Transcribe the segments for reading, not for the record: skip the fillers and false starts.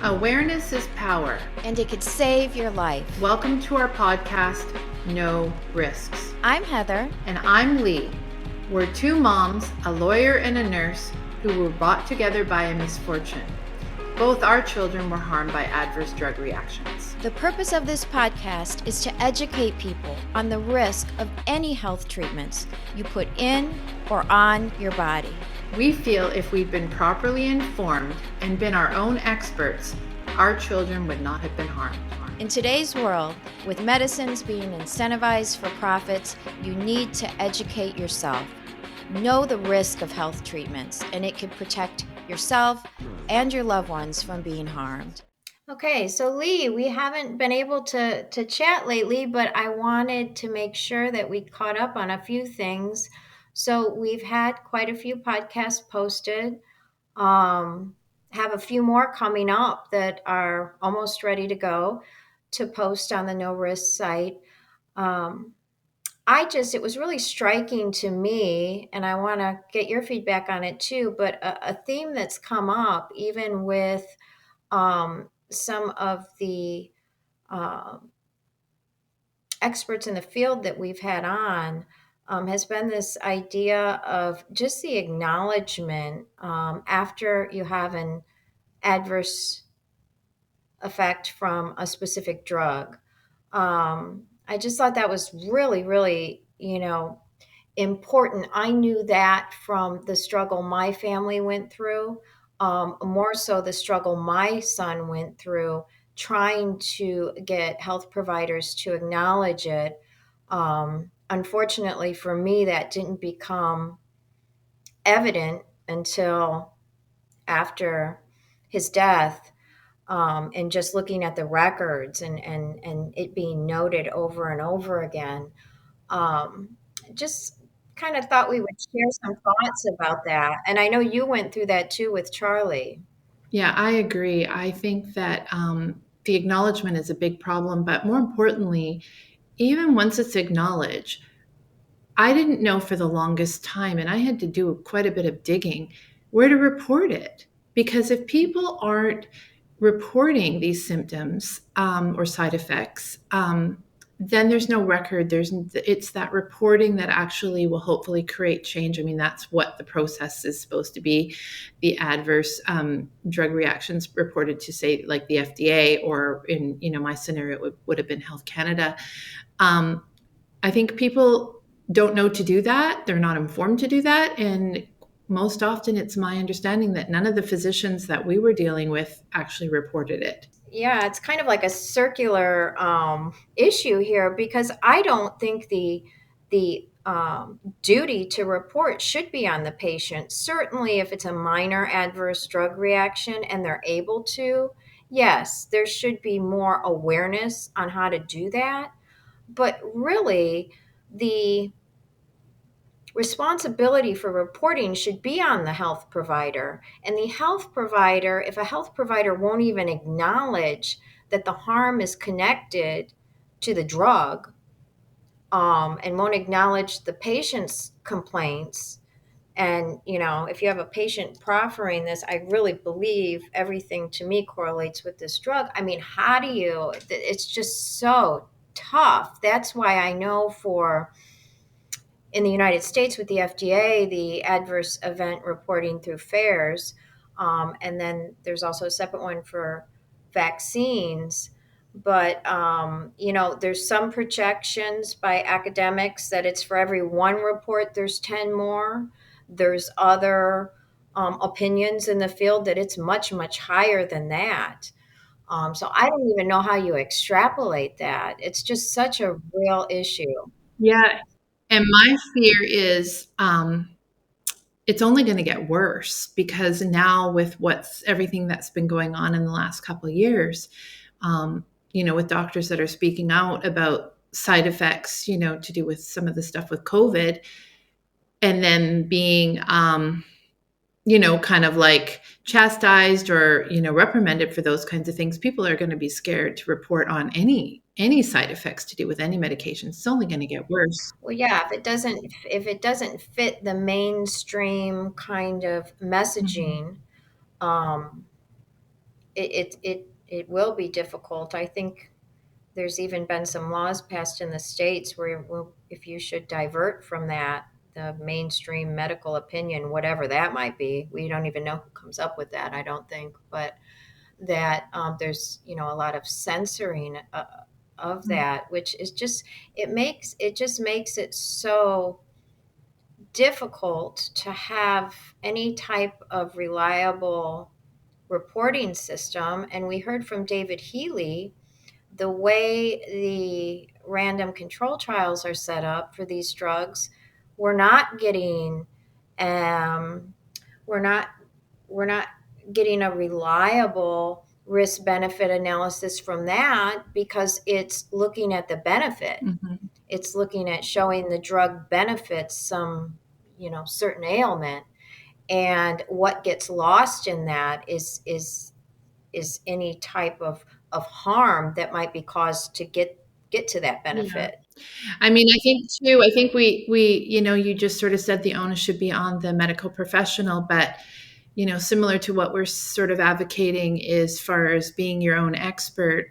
Awareness is power. And it could save your life. Welcome to our podcast, No Risks. I'm Heather. And I'm Lee. We're two moms, a lawyer and a nurse, who were brought together by a misfortune. Both our children were harmed by adverse drug reactions. The purpose of this podcast is to educate people on the risk of any health treatments you put in or on your body. We feel if we'd been properly informed and been our own experts, our children would not have been harmed. In today's world, with medicines being incentivized for profits, you need to educate yourself. Know the risk of health treatments, and it can protect yourself and your loved ones from being harmed. Okay, so Lee, we haven't been able to chat lately, but I wanted to make sure that we caught up on a few things. So we've had quite a few podcasts posted, have a few more coming up that are almost ready to go to post on the No Risk site. It was really striking to me, and I want to get your feedback on it too, but a theme that's come up even with some of the experts in the field that we've had on has been this idea of just the acknowledgement after you have an adverse effect from a specific drug. I just thought that was really, really, important. I knew that from the struggle my family went through, more so the struggle my son went through, trying to get health providers to acknowledge it. Unfortunately for me, that didn't become evident until after his death. And just looking at the records and it being noted over and over again, just kind of thought we would share some thoughts about that. And I know you went through that too with Charlie. Yeah, I agree. I think that the acknowledgement is a big problem, but more importantly, even once it's acknowledged, I didn't know for the longest time, and I had to do quite a bit of digging, where to report it. Because if people aren't reporting these symptoms or side effects, then there's no record. It's that reporting that actually will hopefully create change. I mean, that's what the process is supposed to be. The adverse drug reactions reported to, say, like the FDA, or in my scenario, it would have been Health Canada. I think people don't know to do that. They're not informed to do that. And most often it's my understanding that none of the physicians that we were dealing with actually reported it. Yeah, it's kind of like a circular issue here, because I don't think the duty to report should be on the patient. Certainly if it's a minor adverse drug reaction and they're able to, yes, there should be more awareness on how to do that. But really, the responsibility for reporting should be on the health provider. And the health provider, if a health provider won't even acknowledge that the harm is connected to the drug, and won't acknowledge the patient's complaints, and if you have a patient proffering this, I really believe everything to me correlates with this drug. I mean, how do you, it's just so tough. That's why I know in the United States with the FDA, the adverse event reporting through FAERS, and then there's also a separate one for vaccines. But, there's some projections by academics that it's for every one report, there's 10 more. There's other opinions in the field that it's much, much higher than that. So I don't even know how you extrapolate that. It's just such a real issue. Yeah. And my fear is it's only going to get worse, because now with everything that's been going on in the last couple of years, with doctors that are speaking out about side effects, to do with some of the stuff with COVID, and then being, kind of like chastised or, reprimanded for those kinds of things, people are going to be scared to report on any side effects to do with any medication. It's only going to get worse. Well, yeah, if it doesn't fit the mainstream kind of messaging, it will be difficult. I think there's even been some laws passed in the states where, well, if you should divert from that, the mainstream medical opinion, whatever that might be, we don't even know who comes up with that, I don't think, but that there's a lot of censoring of that, which is just it just makes it so difficult to have any type of reliable reporting system. And we heard from David Healy, the way the random control trials are set up for these drugs, we're not getting um, we're not we're not getting a reliable risk benefit analysis from that, because it's looking at the benefit. Mm-hmm. It's looking at showing the drug benefits some certain ailment, and what gets lost in that is any type of harm that might be caused to get to that Yeah. benefit. I mean, I think you just sort of said the onus should be on the medical professional, but, similar to what we're sort of advocating as far as being your own expert,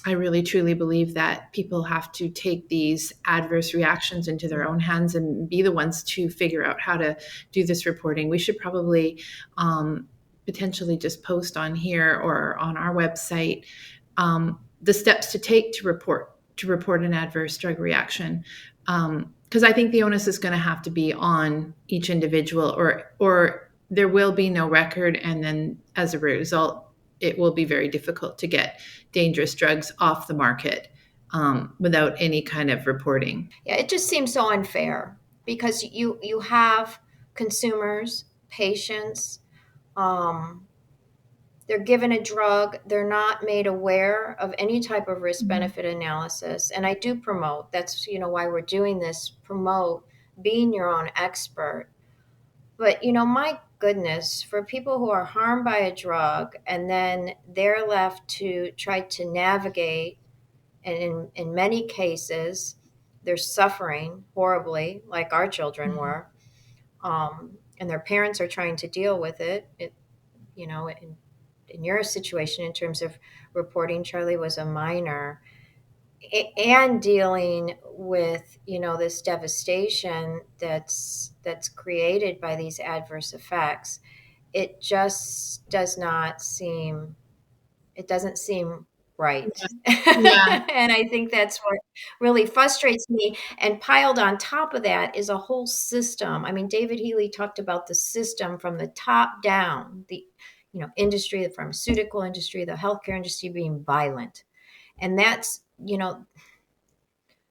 I really truly believe that people have to take these adverse reactions into their own hands and be the ones to figure out how to do this reporting. We should probably potentially just post on here or on our website the steps to take to report an adverse drug reaction, because I think the onus is going to have to be on each individual, or there will be no record, and then as a result, it will be very difficult to get dangerous drugs off the market without any kind of reporting. Yeah, it just seems so unfair, because you have consumers, patients, um, they're given a drug, they're not made aware of any type of risk Mhm. benefit analysis. And I do promote, that's why we're doing this, promote being your own expert. But my goodness, for people who are harmed by a drug and then they're left to try to navigate, and in many cases they're suffering horribly, like our children Mhm. were, and their parents are trying to deal with it. In your situation, in terms of reporting, Charlie was a minor, and dealing with this devastation that's created by these adverse effects. It just doesn't seem right. Yeah. And I think that's what really frustrates me. And piled on top of that is a whole system. I mean, David Healy talked about the system from the top down, the industry, the pharmaceutical industry, the healthcare industry being violent. And that's,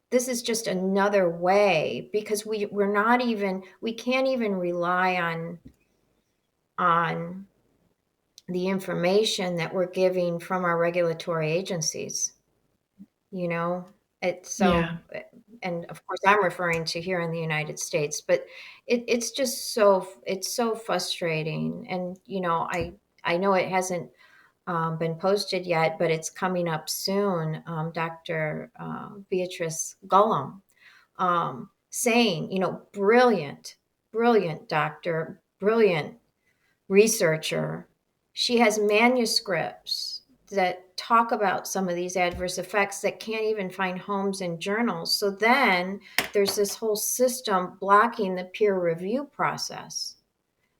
this is just another way, because we can't even rely on the information that we're giving from our regulatory agencies. you know it's Yeah. so, and of course I'm referring to here in the United States, but it's so frustrating. And I know it hasn't been posted yet, but it's coming up soon. Dr. Beatrice Golomb, saying, brilliant doctor, brilliant researcher. She has manuscripts that talk about some of these adverse effects that can't even find homes in journals. So then there's this whole system blocking the peer review process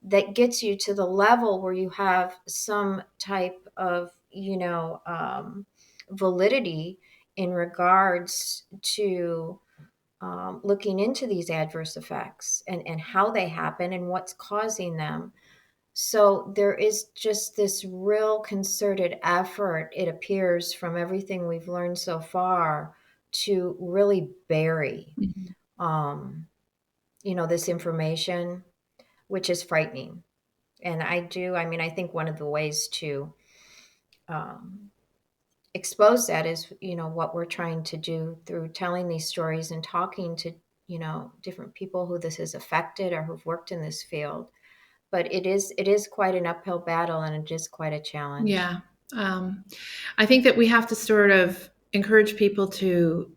that gets you to the level where you have some type of, validity in regards to looking into these adverse effects, and how they happen and what's causing them. So there is just this real concerted effort, it appears, from everything we've learned so far, to really bury, Mhm. um, this information, which is frightening. And I think one of the ways to um, expose that is, what we're trying to do through telling these stories and talking to, different people who this has affected or who've worked in this field. But it is quite an uphill battle, and it is quite a challenge. Yeah. I think that we have to sort of encourage people to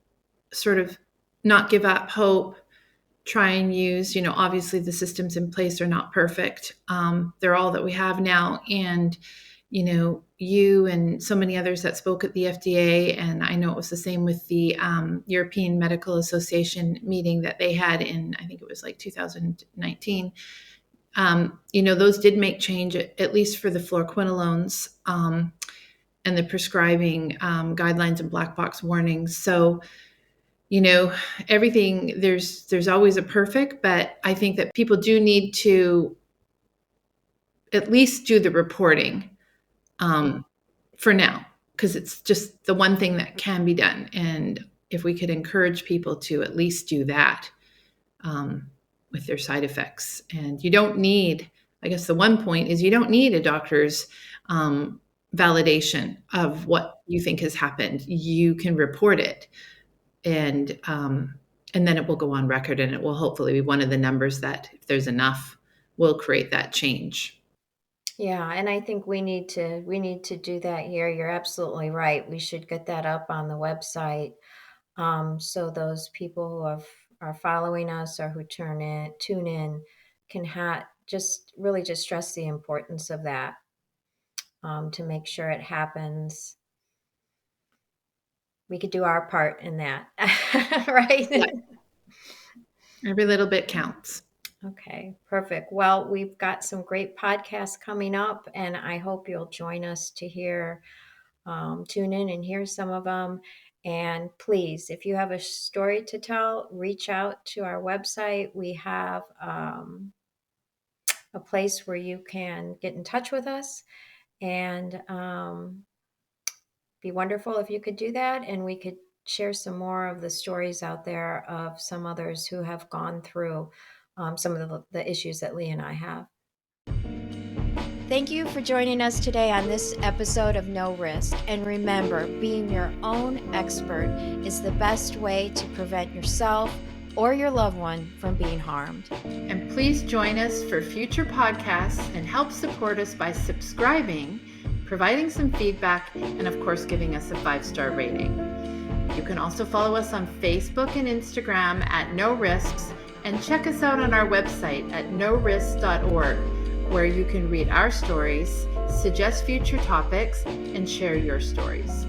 sort of not give up hope, try and use, obviously the systems in place are not perfect. They're all that we have now. And, you and so many others that spoke at the FDA, and I know it was the same with the European Medical Association meeting that they had in, I think it was like 2019. Those did make change, at least for the fluoroquinolones and the prescribing guidelines and black box warnings. So, everything, there's always a perfect, but I think that people do need to at least do the reporting for now, because it's just the one thing that can be done. And if we could encourage people to at least do that with their side effects. And you don't need, I guess the one point is you don't need a doctor's validation of what you think has happened. You can report it, and then it will go on record, and it will hopefully be one of the numbers that, if there's enough, will create that change. Yeah, and I think we need to do that here. You're absolutely right. We should get that up on the website, so those people who are following us or who tune in can just really just stress the importance of that, to make sure it happens. We could do our part in that, right? Yeah. Every little bit counts. Okay, perfect. Well, we've got some great podcasts coming up, and I hope you'll join us to tune in and hear some of them. And please, if you have a story to tell, reach out to our website. We have a place where you can get in touch with us, and be wonderful if you could do that, and we could share some more of the stories out there of some others who have gone through some of the issues that Lee and I have. Thank you for joining us today on this episode of No Risk. And remember, being your own expert is the best way to prevent yourself or your loved one from being harmed. And please join us for future podcasts and help support us by subscribing, providing some feedback, and of course, giving us a 5-star rating. You can also follow us on Facebook and Instagram at No Risks, and check us out on our website at norisks.org, where you can read our stories, suggest future topics, and share your stories.